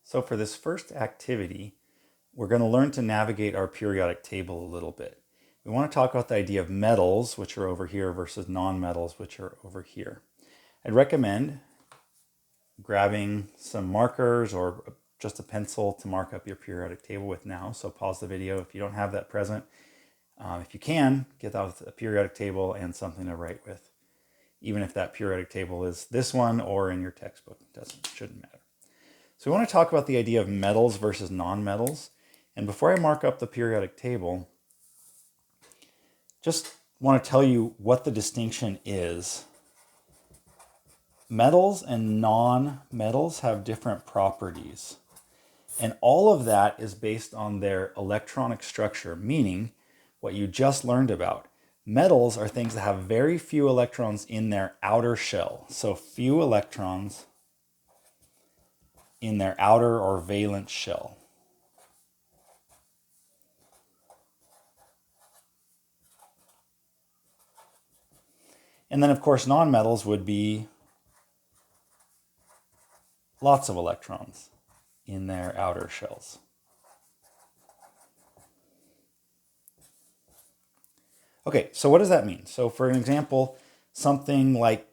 So for this first activity, we're going to learn to navigate our periodic table a little bit. We want to talk about the idea of metals, which are over here, versus non-metals, which are over here. I'd recommend grabbing some markers or just a pencil to mark up your periodic table with now. So pause the video if you don't have that present. If you can, get out a periodic table and something to write with. Even if that periodic table is this one or in your textbook, shouldn't matter. So we want to talk about the idea of metals versus non-metals. And before I mark up the periodic table, just want to tell you what the distinction is. Metals and non-metals have different properties. And all of that is based on their electronic structure, meaning what you just learned about. Metals are things that have very few electrons in their outer shell. So few electrons in their outer or valence shell. And then, of course, nonmetals would be lots of electrons in their outer shells. Okay, so what does that mean? So for an example, something like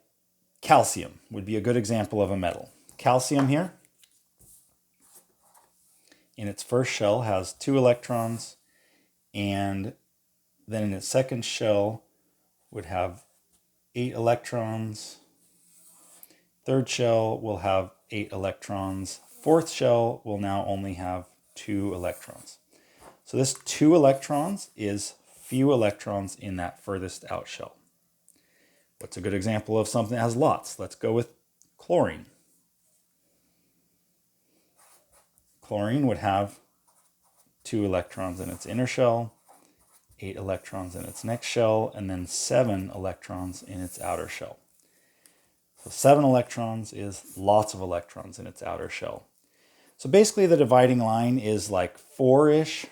calcium would be a good example of a metal. Calcium here, in its first shell, has 2 electrons, and then in its second shell would have 8 electrons. Third shell will have 8 electrons. Fourth shell will now only have 2 electrons. So this 2 electrons is few electrons in that furthest out shell. What's a good example of something that has lots? Let's go with chlorine. Chlorine would have 2 electrons in its inner shell, 8 electrons in its next shell, and then 7 electrons in its outer shell. So 7 electrons is lots of electrons in its outer shell. So basically the dividing line is like 4-ish.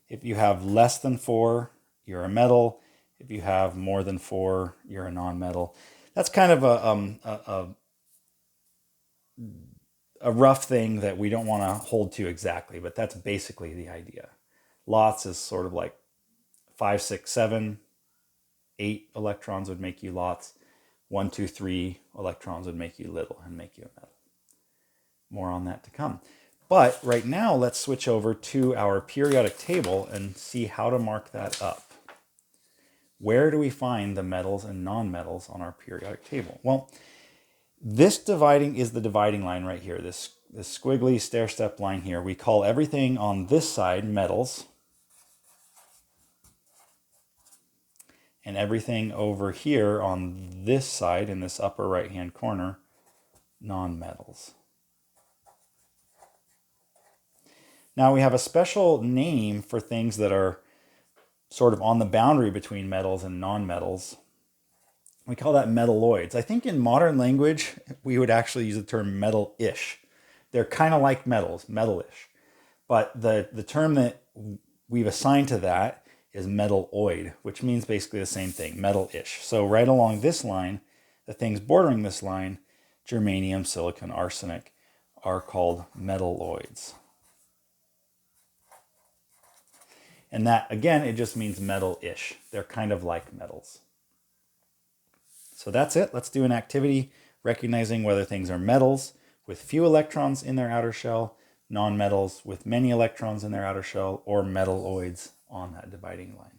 If you have less than 4, you're a metal. If you have more than 4, you're a non-metal. That's kind of a rough thing that we don't want to hold to exactly, but that's basically the idea. Lots is sort of like 5, 6, 7, 8 electrons would make you lots. 1, 2, 3 electrons would make you little and make you a metal. More on that to come. But right now, let's switch over to our periodic table and see how to mark that up. Where do we find the metals and non-metals on our periodic table? Well, this dividing is the dividing line right here, this squiggly stair-step line here. We call everything on this side metals, and everything over here on this side, in this upper right-hand corner, non-metals. Now we have a special name for things that are sort of on the boundary between metals and non-metals. We call that metalloids. I think in modern language, we would actually use the term metal-ish. They're kind of like metals, metal-ish. But the term that we've assigned to that is metalloid, which means basically the same thing, metal-ish. So right along this line, the things bordering this line, germanium, silicon, arsenic, are called metalloids. And that, again, it just means metal-ish. They're kind of like metals. So that's it. Let's do an activity recognizing whether things are metals with few electrons in their outer shell, non-metals with many electrons in their outer shell, or metalloids on that dividing line.